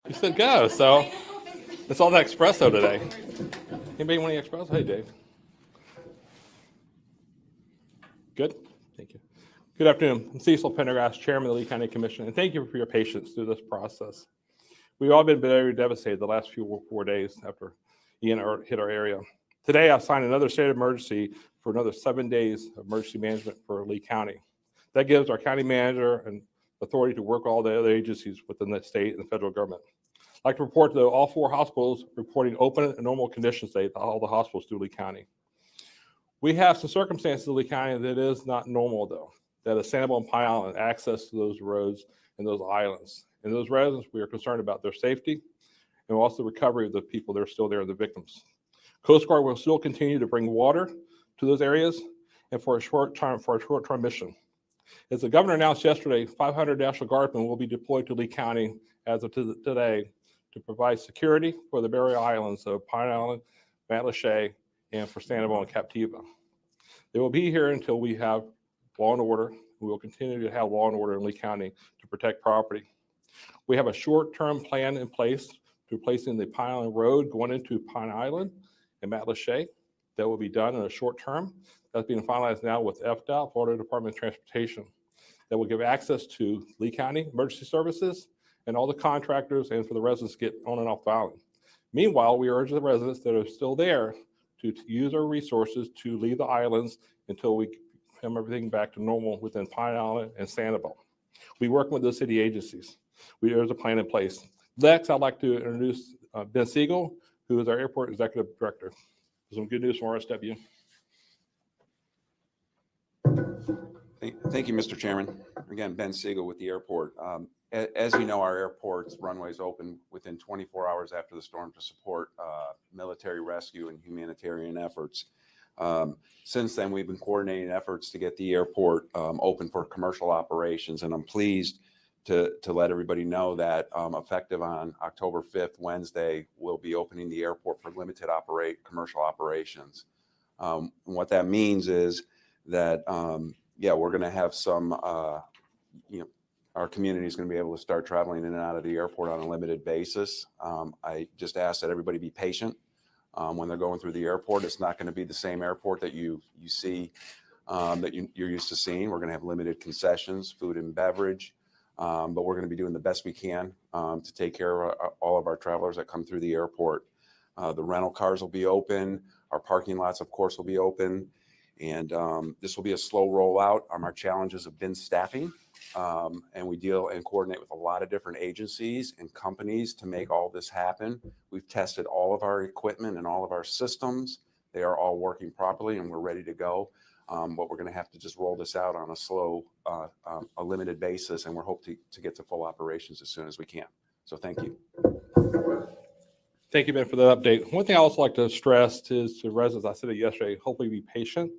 You said go, so it's all that espresso today. Anybody want any espresso? Hey, Dave. Good? Thank you. Good afternoon. I'm Cecil Pendergast, Chairman of the Lee County Commission, and thank you for your patience through this process. We've all been very devastated the last few 4 days after Ian hit our area. Today, I've signed another state of emergency for another 7 days of emergency management for Lee County. That gives our county manager and authority to work all the other agencies within the state and the federal government. I'd like to report to all 4 hospitals reporting open and normal conditions today to all the hospitals through Lee County. We have some circumstances in Lee County that is not normal, though, that is Sanibel and Pine Island access to those roads and those islands. And those residents, we are concerned about their safety and also the recovery of the people that are still there, the victims. Coast Guard will still continue to bring water to those areas and for a short-term mission. As the governor announced yesterday, 500 National Guardsmen will be deployed to Lee County as of today to provide security for the barrier islands of Pine Island, Matlacha, and for Sanibel and Captiva. They will be here until we have law and order. We will continue to have law and order in Lee County to protect property. We have a short-term plan in place to replacing the Pine Island Road going into Pine Island and Matlacha. That will be done in a short term. That's being finalized now with FDOT, Florida Department of Transportation. That will give access to Lee County Emergency Services and all the contractors and for the residents to get on and off the island. Meanwhile, we urge the residents that are still there to use our resources to leave the islands until we come everything back to normal within Pine Island and Sanibel. We work with the city agencies. There's a plan in place. Next, I'd like to introduce Ben Siegel, who is our airport executive director. Some good news from RSW. Thank you, Mr. Chairman. Again, Ben Siegel with the airport. As you know, our airport's runways open within 24 hours after the storm to support military rescue and humanitarian efforts. Since then, we've been coordinating efforts to get the airport open for commercial operations, and I'm pleased to let everybody know that effective on October 5th, Wednesday, we'll be opening the airport for limited commercial operations. What that means is that, we're going to have some, our community is going to be able to start traveling in and out of the airport on a limited basis. I just ask that everybody be patient when they're going through the airport. It's not going to be the same airport that you see that you're used to seeing. We're going to have limited concessions, food and beverage. But we're going to be doing the best we can to take care of all of our travelers that come through the airport. The rental cars will be open. Our parking lots, of course, will be open. And this will be a slow rollout. Our challenges have been staffing. And we deal and coordinate with a lot of different agencies and companies to make all this happen. We've tested all of our equipment and all of our systems. They are all working properly and we're ready to go. But we're going to have to just roll this out on a slow, a limited basis, and we're hoping to get to full operations as soon as we can. So thank you. Thank you, Ben, for the update. One thing I also like to stress is to residents, I said it yesterday, hopefully be patient.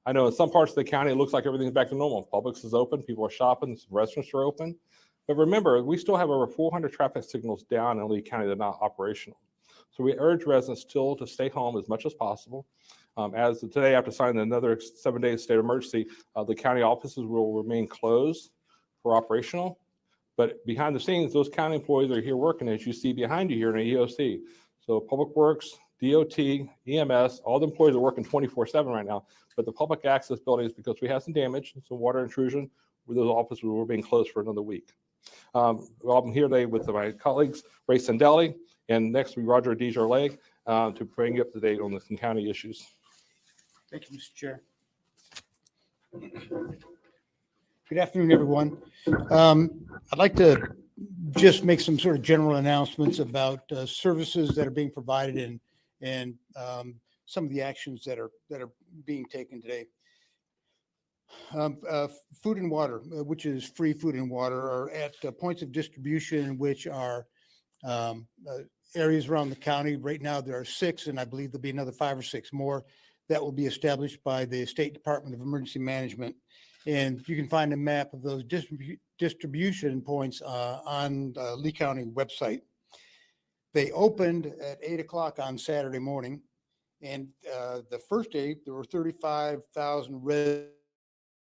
I know in some parts of the county, it looks like everything's back to normal. Publix is open, people are shopping, some restaurants are open. But remember, we still have over 400 traffic signals down in Lee County that are not operational. So we urge residents still to stay home as much as possible. As of today, after signing another 7-day state of emergency, the county offices will remain closed for operational. But behind the scenes, those county employees are here working, as you see behind you here in the EOC. So Public Works, DOT, EMS, all the employees are working 24/7 right now. But the public access buildings, because we have some damage, some water intrusion, where those offices will remain closed for another week. I'm here today with my colleagues, Ray Sandelli, and next will be Roger DeJarlais to bring you up to date on the county issues. Thank you, Mr. Chair. Good afternoon, everyone. I'd like to just make some sort of general announcements about services that are being provided and some of the actions that are being taken today. Food and water, which is free food and water, are at points of distribution, which are areas around the county. Right now, there are 6, and I believe there'll be another 5 or 6 more that will be established by the State Department of Emergency Management. And you can find a map of those distribution points on the Lee County website. They opened at 8 o'clock on Saturday morning. And the first day, there were 35,000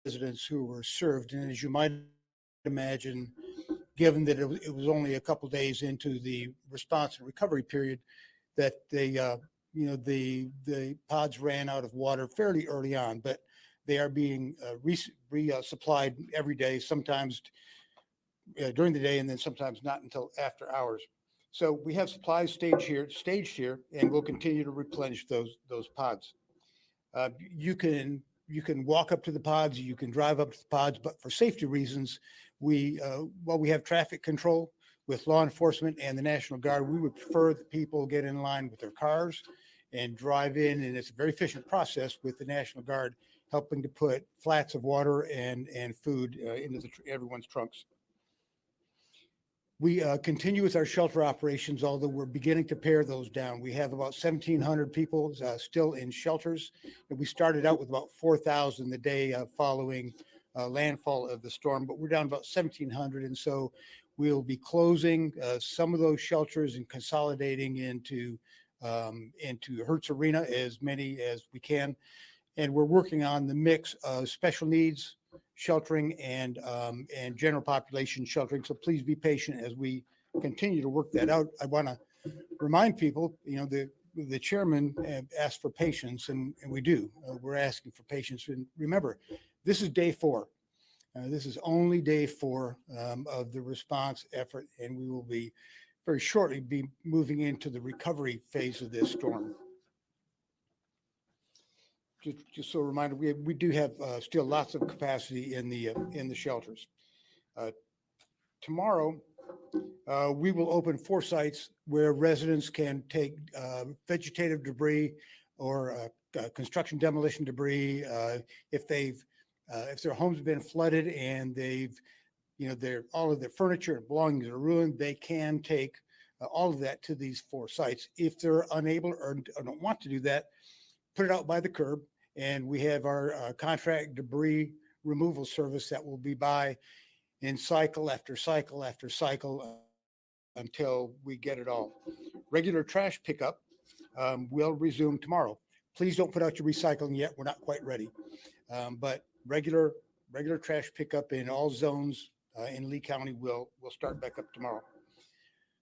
residents who were served. And as you might imagine, given that it was only a couple days into the response and recovery period that the pods ran out of water fairly early on, but they are being supplied every day, sometimes during the day, and then sometimes not until after hours. So we have supplies staged here, and we'll continue to replenish those pods. You can walk up to the pods, you can drive up to the pods, but for safety reasons, while we have traffic control with law enforcement and the National Guard, we would prefer that people get in line with their cars and drive in, and it's a very efficient process with the National Guard helping to put flats of water and food into everyone's trunks. We continue with our shelter operations, although we're beginning to pare those down. We have about 1,700 people still in shelters, and we started out with about 4,000 the day following landfall of the storm, but we're down about 1,700, and so we'll be closing some of those shelters and consolidating into Hertz Arena, as many as we can. And we're working on the mix of special needs sheltering and general population sheltering. So please be patient as we continue to work that out. I want to remind people, the chairman asked for patience, and we do. We're asking for patience. And remember, this is day 4. This is only day 4 of the response effort, and we will be very shortly be moving into the recovery phase of this storm. Just so a reminder, we do have still lots of capacity in the shelters. Tomorrow, we will open 4 sites where residents can take vegetative debris or construction demolition debris. If their homes have been flooded and all of their furniture and belongings are ruined, they can take all of that to these 4 sites. If they're unable or don't want to do that, put it out by the curb, and we have our contract debris removal service that will be by in cycle after cycle after cycle until we get it all. Regular trash pickup will resume tomorrow. Please don't put out your recycling yet. We're not quite ready. But regular trash pickup in all zones in Lee County will start back up tomorrow.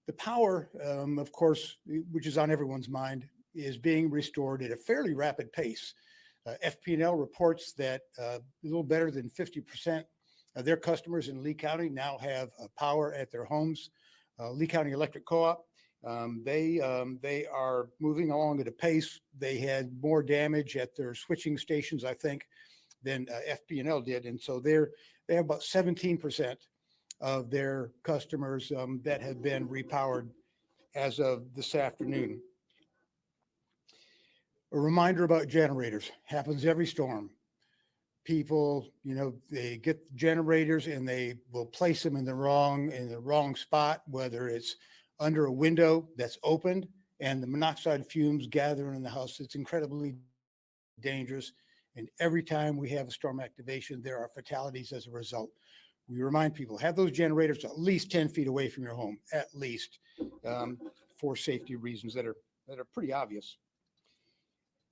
The power, of course, which is on everyone's mind, is being restored at a fairly rapid pace. FP&L reports that a little better than 50% of their customers in Lee County now have power at their homes. Lee County Electric Co-op, they are moving along at a pace. They had more damage at their switching stations, I think, than FP&L did, and so they have about 17% of their customers that have been repowered as of this afternoon. A reminder about generators. Happens every storm. People, they get generators and they will place them in the wrong spot, whether it's under a window that's opened and the monoxide fumes gather in the house. It's incredibly dangerous. And every time we have a storm activation, there are fatalities as a result. We remind people, have those generators at least 10 feet away from your home, at least, for safety reasons that are pretty obvious.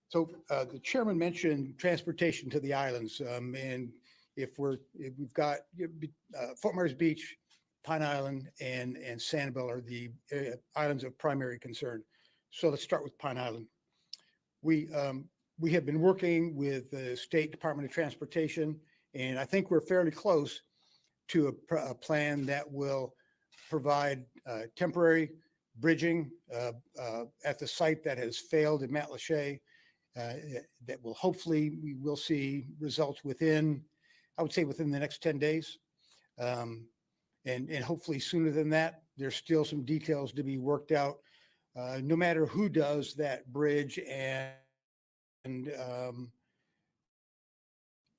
So the chairman mentioned transportation to the islands, and if we've got Fort Myers Beach, Pine Island, and Sanibel are the islands of primary concern. So let's start with Pine Island. We have been working with the State Department of Transportation, and I think we're fairly close to a plan that will provide temporary bridging at the site that has failed in Matlacha. That will hopefully, we will see results within the next 10 days. And hopefully sooner than that. There's still some details to be worked out. No matter who does that bridge, and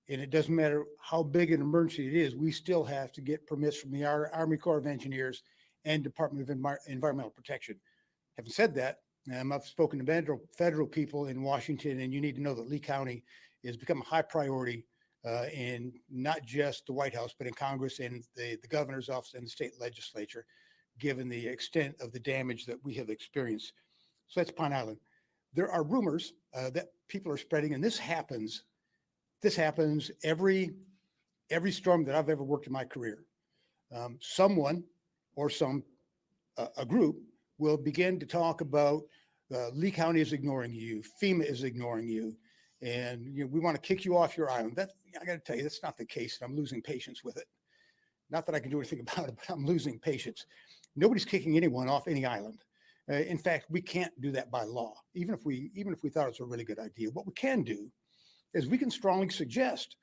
it doesn't matter how big an emergency it is, we still have to get permits from the Army Corps of Engineers and Department of Environmental Protection. Having said that, I've spoken to federal people in Washington, and you need to know that Lee County has become a high priority in not just the White House, but in Congress and the governor's office and the state legislature, given the extent of the damage that we have experienced. So that's Pine Island. There are rumors that people are spreading, and this happens every storm that I've ever worked in my career. Someone or a group will begin to talk about Lee County is ignoring you, FEMA is ignoring you, and we want to kick you off your island. I got to tell you, that's not the case, and I'm losing patience with it. Not that I can do anything about it, but I'm losing patience. Nobody's kicking anyone off any island. In fact, we can't do that by law, even if we thought it's a really good idea. What we can do is we can strongly suggest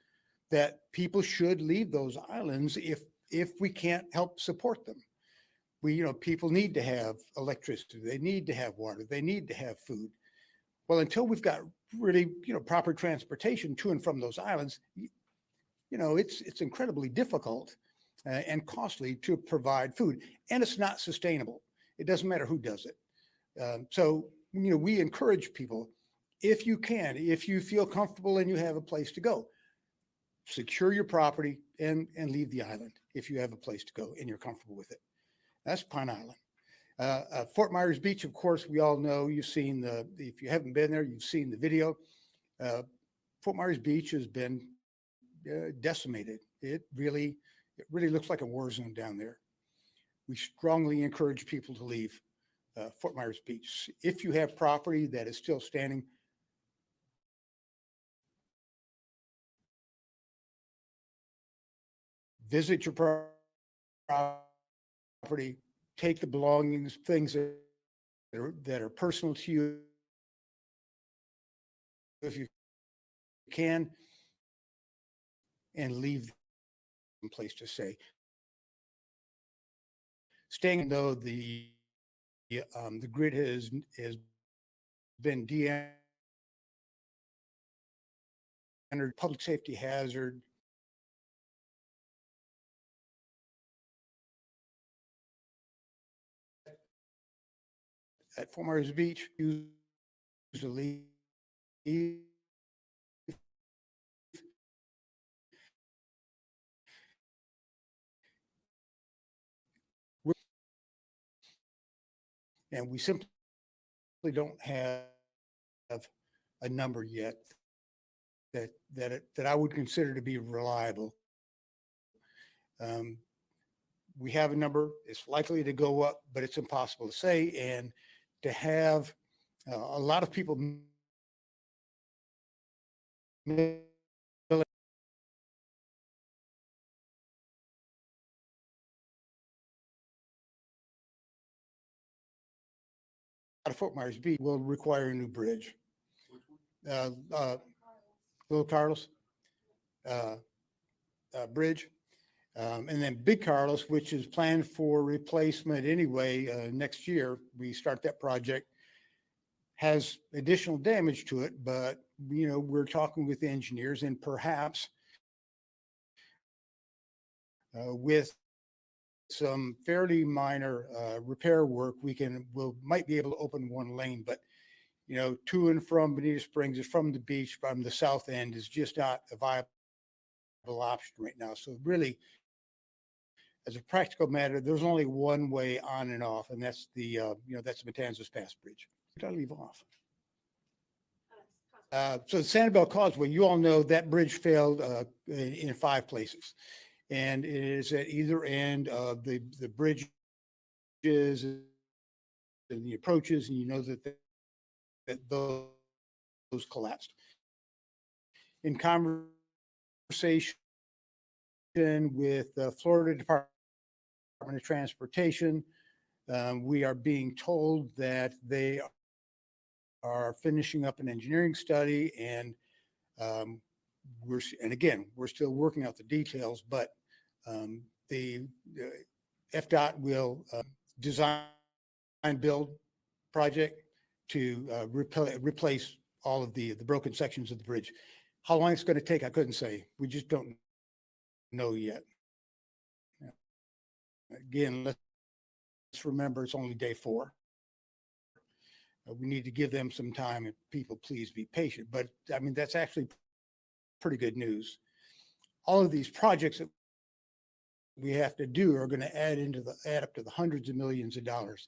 that people should leave those islands if we can't help support them. People need to have electricity, they need to have water, they need to have food. Well, until we've got really, proper transportation to and from those islands, it's incredibly difficult and costly to provide food, and it's not sustainable. It doesn't matter who does it. So, we encourage people, if you can, if you feel comfortable and you have a place to go, secure your property and leave the island if you have a place to go and you're comfortable with it. That's Pine Island. Fort Myers Beach, of course, we all know, if you haven't been there, you've seen the video. Fort Myers Beach has been decimated. It really looks like a war zone down there. We strongly encourage people to leave Fort Myers Beach. If you have property that is still standing, visit your property, take the belongings, things that are personal to you, if you can, and leave them a place to stay. Staying, though, the grid has been de-entered, public safety hazard. At Fort Myers Beach, usually and we simply don't have a number yet that I would consider to be reliable. We have a number, it's likely to go up, but it's impossible to say. And to have a lot of people out of Fort Myers Beach will require a new bridge. Little Carlos Bridge. And then Big Carlos, which is planned for replacement anyway, next year, we start that project, has additional damage to it, but we're talking with engineers, and perhaps with some fairly minor repair work, we might be able to open one lane. But to and from Bonita Springs is from the beach, from the south end, is just not a viable option right now. So really, as a practical matter, there's only one way on and off, and that's that's the Matanzas Pass Bridge. What did I leave off? So the Sanibel Causeway, you all know that bridge failed in 5 places, and it is at either end of the bridges and the approaches, and that those collapsed. In conversation with the Florida Department of Transportation, we are being told that they are finishing up an engineering study, and we're still working out the details, but the FDOT will design build project to replace all of the broken sections of the bridge. How long it's going to take, I couldn't say. We just don't know yet. Again, let's remember it's only day 4. We need to give them some time, and people, please be patient. But I mean, that's actually pretty good news. All of these projects that we have to do are going to add up to the hundreds of millions of dollars.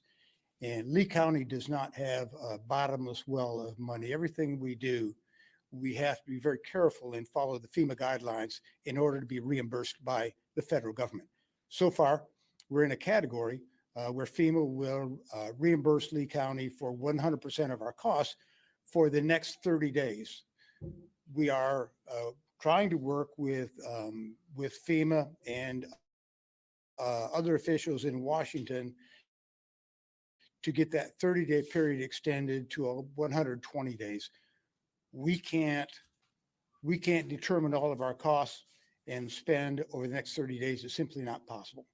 And Lee County does not have a bottomless well of money. Everything we do, we have to be very careful and follow the FEMA guidelines in order to be reimbursed by the federal government. So far, we're in a category where FEMA will reimburse Lee County for 100% of our costs for the next 30 days. We are trying to work with FEMA and other officials in Washington to get that 30-day period extended to 120 days. We can't determine all of our costs and spend over the next 30 days. It's simply not possible.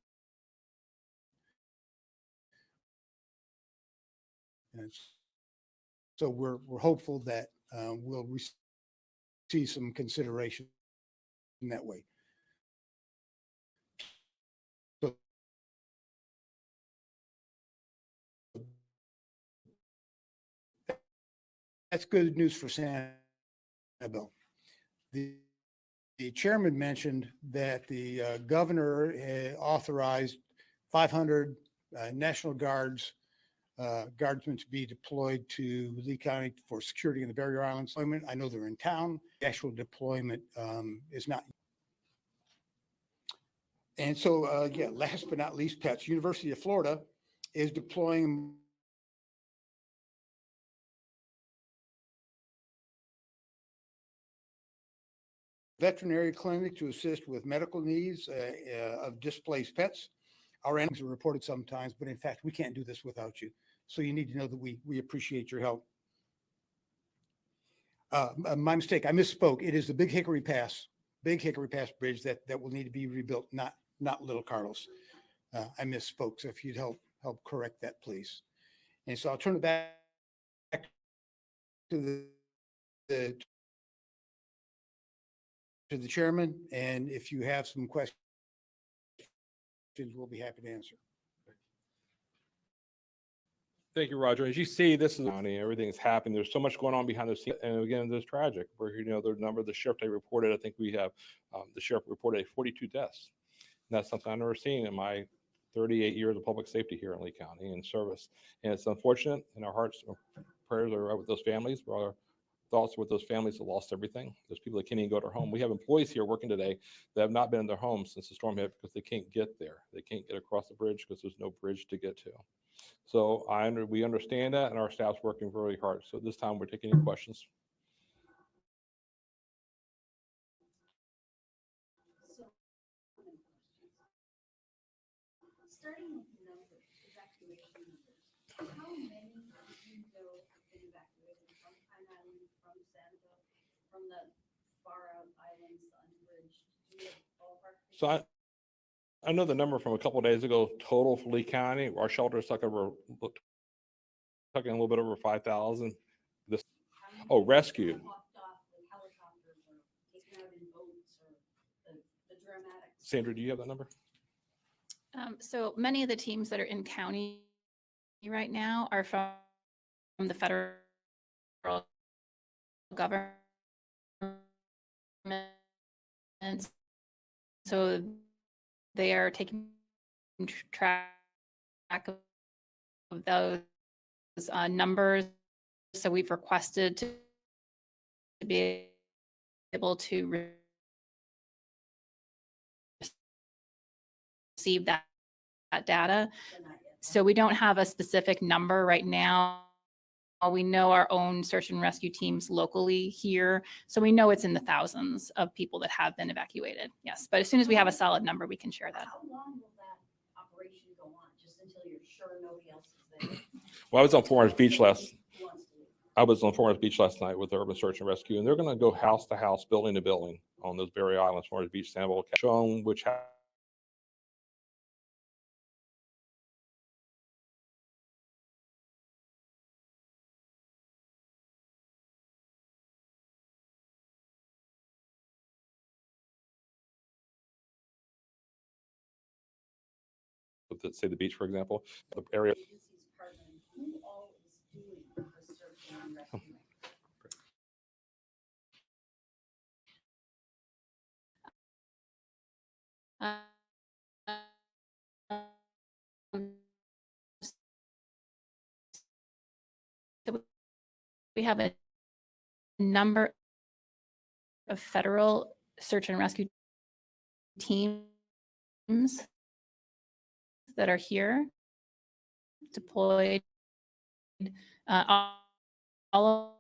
And so we're hopeful that we'll receive some consideration in that way. So that's good news for Sanibel. The chairman mentioned that the governor authorized 500 National Guardsmen to be deployed to Lee County for security in the Barrier Islands. I know they're in town. The actual deployment is not. And so, yeah, last but not least, Pets. University of Florida is deploying veterinary clinic to assist with medical needs of displaced pets. Our animals are reported sometimes, but in fact, we can't do this without you. So you need to know that we appreciate your help. My mistake, I misspoke. It is the Big Hickory Pass Bridge that will need to be rebuilt, not Little Carlos. I misspoke. So if you'd help correct that, please. And so I'll turn it back to the chairman, and if you have some questions, we'll be happy to answer. Thank you, Roger. As you see, this is county. Everything is happening. There's so much going on behind the scenes, and again, this tragic. Where the number the sheriff they reported. I think we have the sheriff reported 42 deaths. And that's something I've never seen in my 38 years of public safety here in Lee County in service. And it's unfortunate. And our hearts, and prayers are with those families. Our thoughts with those families that lost everything. Those people that can't even go to their home. We have employees here working today that have not been in their homes since the storm hit because they can't get there. They can't get across the bridge because there's no bridge to get to. So we understand that, and our staff's working really hard. So this time we're taking any questions. Starting with the numbers, evacuation numbers, how many do you know have been evacuated from Pine Island, from Sanibel, from the far out islands on the bridge? Do you have ballpark? So I know the number from a couple of days ago, total for Lee County. Our shelter is tucking a little bit over 5,000. Rescue. Walked off with helicopters or taken out in boats or the dramatics. Sandra, do you have that number? So many of the teams that are in county right now are from the federal government. So they are taking track of those numbers. So we've requested to be able to receive that data. So we don't have a specific number right now. We know our own search and rescue teams locally here. So we know it's in the thousands of people that have been evacuated. Yes, but as soon as we have a solid number, we can share that. How long will that operation go on? Just until you're sure nobody else is there? Well, I was on Florence Beach last night with Urban Search and Rescue, and they're going to go house to house, building to building on those Barrier Islands, Florence Beach, Sanibel, showing which say the beach, for example, the area. Agencies partnering, who all is doing the search and rescue? So we have a number of federal search and rescue teams that are here deployed. All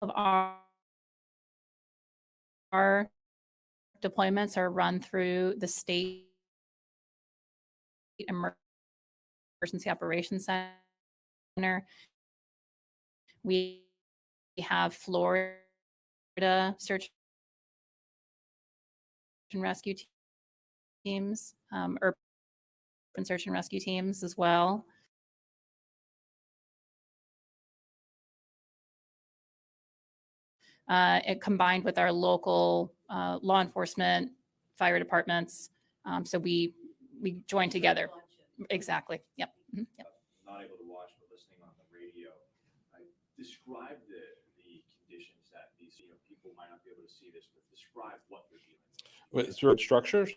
of our deployments are run through the state emergency operations center. We have Florida search and rescue teams, urban search and rescue teams as well. It combined with our local law enforcement, fire departments. So we join together. Exactly. Yep. Mhm. Yep. Not able to watch, but listening on the radio. Describe the conditions that these people might not be able to see this, but describe what they're dealing with. It's road structures.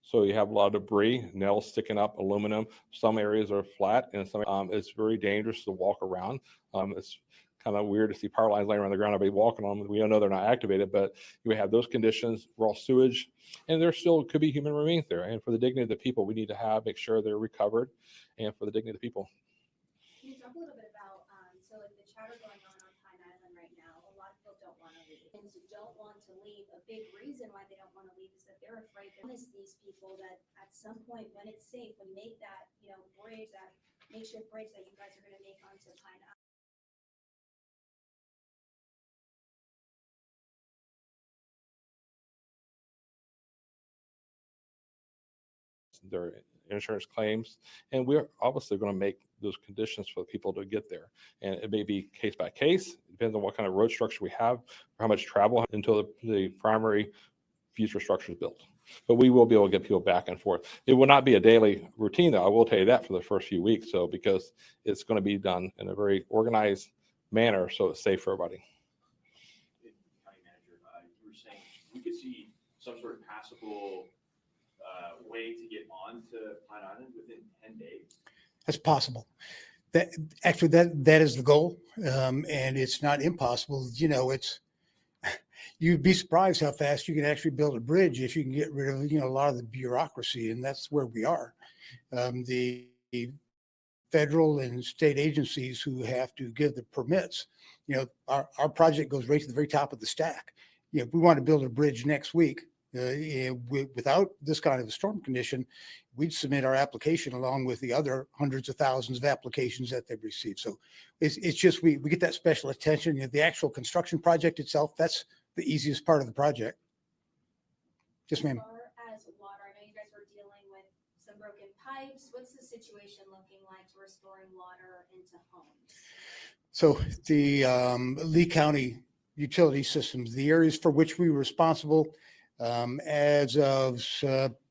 So you have a lot of debris, nails sticking up, aluminum. Some areas are flat, and some it's very dangerous to walk around. It's kind of weird to see power lines laying around the ground. Everybody walking on them. We don't know they're not activated, but you have those conditions, raw sewage, and there still could be human remains there. And for the dignity of the people, we need to make sure they're recovered, and for the dignity of the people. Can you talk a little bit about, so like the chatter going on Pine Island right now, a lot of people don't want to leave. And don't want to leave. A big reason why they don't want to leave is that they're afraid to promise these people that at some point when it's safe, when make that, bridge, that makeshift bridge that you guys are going to make onto Pine Island. Their insurance claims, and we're obviously going to make those conditions for the people to get there. And it may be case by case, depends on what kind of road structure we have, or how much travel until the primary future structure is built. But we will be able to get people back and forth. It will not be a daily routine, though. I will tell you that for the first few weeks, so because it's going to be done in a very organized manner, so it's safe for everybody. County manager, you were saying we could see some sort of passable way to get on to Pine Island within 10 days. That's possible. That actually that is the goal, and it's not impossible. You'd be surprised how fast you can actually build a bridge if you can get rid of a lot of the bureaucracy, and that's where we are. The federal and state agencies who have to give the permits, our project goes right to the very top of the stack. If we want to build a bridge next week, without this kind of a storm condition, we'd submit our application along with the other hundreds of thousands of applications that they've received. So it's just we get that special attention. The actual construction project itself, that's the easiest part of the project. Yes, ma'am. As far as water, I know you guys were dealing with some broken pipes. What's the situation looking like to restoring water into homes? So the Lee County utility systems, the areas for which we were responsible, as of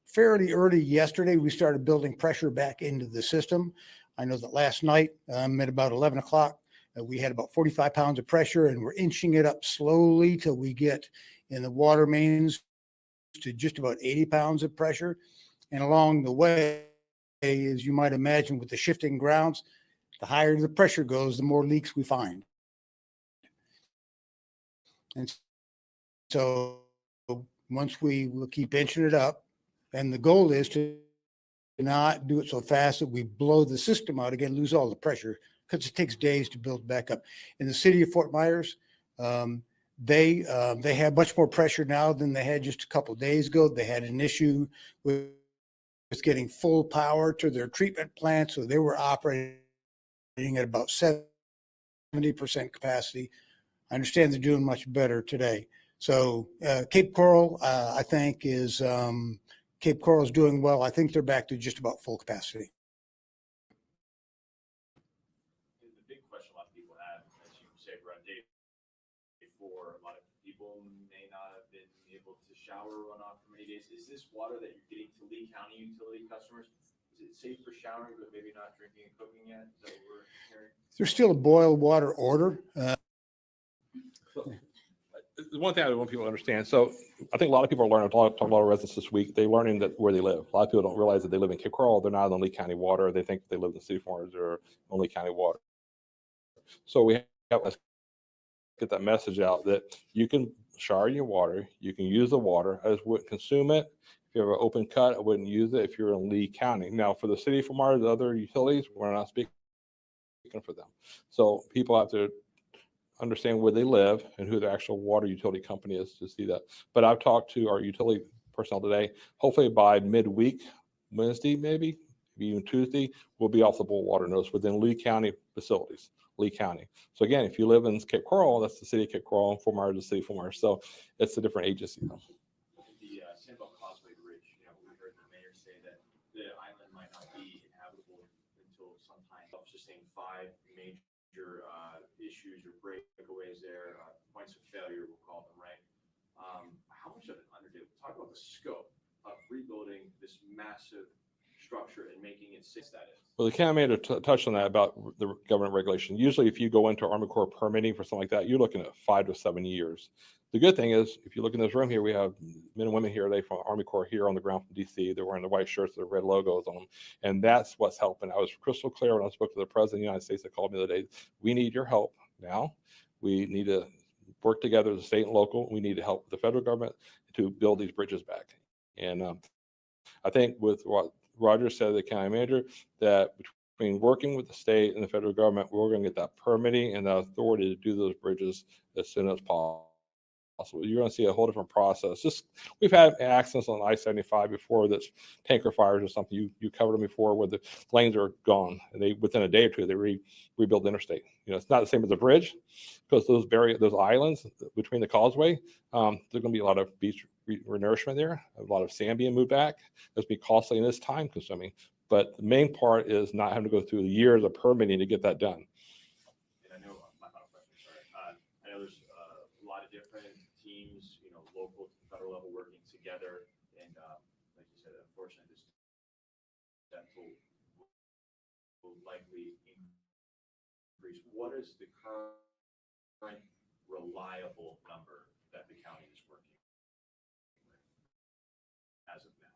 fairly early yesterday, we started building pressure back into the system. I know that last night at about 11 o'clock, we had about 45 pounds of pressure, and we're inching it up slowly till we get in the water mains to just about 80 pounds of pressure. And along the way, as you might imagine, with the shifting grounds, the higher the pressure goes, the more leaks we find. And so once we will keep inching it up, and the goal is to not do it so fast that we blow the system out again, lose all the pressure, because it takes days to build back up. In the city of Fort Myers, they have much more pressure now than they had just a couple of days ago. They had an issue with getting full power to their treatment plant, so they were operating at about 70% capacity. I understand they're doing much better today. So Cape Coral, I think, is Cape Coral is doing well. I think they're back to just about full capacity. The big question a lot of people have, as you say, we're on day 4. A lot of people may not have been able to shower or run off for many days. Is this water that you're getting to Lee County utility customers? Is it safe for showering, but maybe not drinking and cooking yet? Is that what we're hearing? There's still a boil water order. One thing I want people to understand. So I think a lot of people are learning, talking to a lot of residents this week, they're learning that where they live. A lot of people don't realize that they live in Cape Coral. They're not on Lee County water. They think they live in the city of Florence or on Lee County water. So we have to get that message out that you can shower your water. You can use the water, as would consume it. If you have an open cut, I wouldn't use it if you're in Lee County. Now, for the city of Fort Myers, the other utilities, we're not speaking for them. So people have to understand where they live and who the actual water utility company is to see that. But I've talked to our utility personnel today. Hopefully by midweek, Wednesday, maybe even Tuesday, we'll be off the boil water notice within Lee County facilities, Lee County. So again, if you live in Cape Coral, that's the city of Cape Coral, and Fort Myers is the city of Fort Myers. So it's a different agency. The Sandbell Causeway Bridge, you know, we heard the mayor say that the island might not be inhabitable until sometime. Just saying 5 major issues or breakaways there, points of failure, we'll call them, right? How much of an undertaking? Talk about the scope of rebuilding this massive structure and making it safe that is. Well, the county manager touched on that about the government regulation. Usually if you go into Army Corps permitting for something like that, you're looking at 5 to 7 years. The good thing is, if you look in this room here, we have men and women here, they from Army Corps here on the ground from DC. They're wearing the white shirts with the red logos on them. And that's what's helping. I was crystal clear when I spoke to the president of the United States that called me the other day. We need your help now. We need to work together as a state and local. We need to help the federal government to build these bridges back. And I think with what Roger said, the county manager, that between working with the state and the federal government, we're going to get that permitting and the authority to do those bridges as soon as possible. You're going to see a whole different process. Just we've had accidents on I-75 before that's tanker fires or something. You covered them before where the lanes are gone and they within a day or two they rebuild the interstate. You know, it's not the same as a bridge because those islands between the causeway, there's going to be a lot of beach renourishment there, a lot of sand being moved back. It's be costly and it's time consuming. But the main part is not having to go through the years of permitting to get that done. And I know my final question, sorry. I know there's a lot of different teams, you know, local to federal level working together. And like you said, unfortunately, this that will likely increase. What is the current reliable number that the county is working with as of now?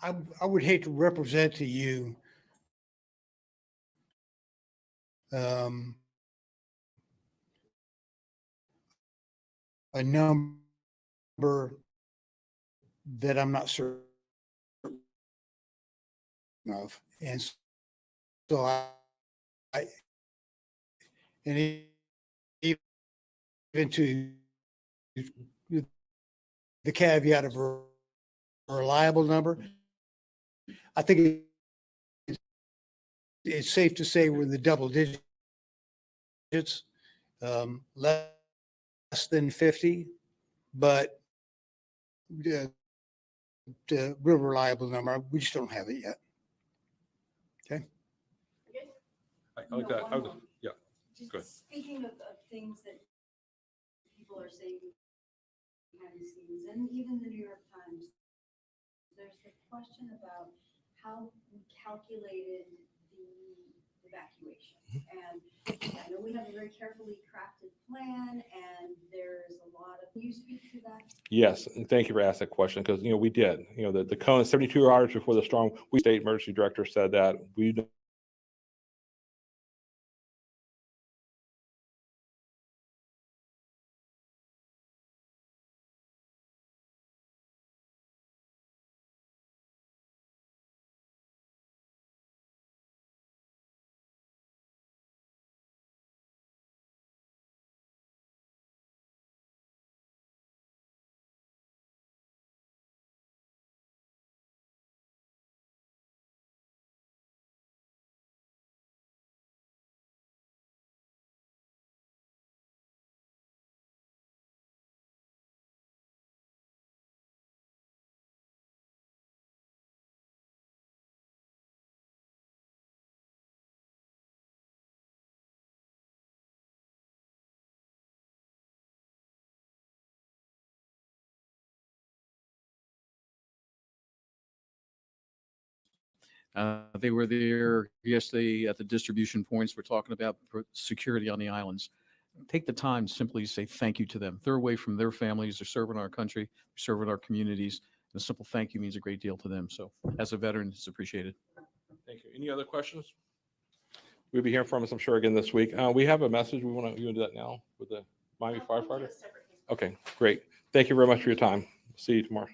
I would hate to represent to you a number that I'm not certain of. And so and even to the caveat of a reliable number, I think it's safe to say we're in the double digits, less than 50, but the real reliable number, we just don't have it yet. Okay. I like that. Yeah. Just Go ahead. speaking of things that people are saying behind the scenes, and even the New York Times, there's the question about how we calculated the evacuation. And I know we have a very carefully crafted plan, and there's a lot of, can you speak to that? Yes, and thank you for asking that question because we did. The cone 72 hours before the storm. State emergency director said that we They were there yesterday at the distribution points. We're talking about security on the islands. Take the time to simply say thank you to them. They're away from their families. They're serving our country, serving our communities. And a simple thank you means a great deal to them. So as a veteran, it's appreciated. Thank you. Any other questions? We'll be hearing from us, I'm sure, again this week. We have a message. We want to, you want to do that now with the Miami firefighter? Okay, great. Thank you very much for your time. See you tomorrow.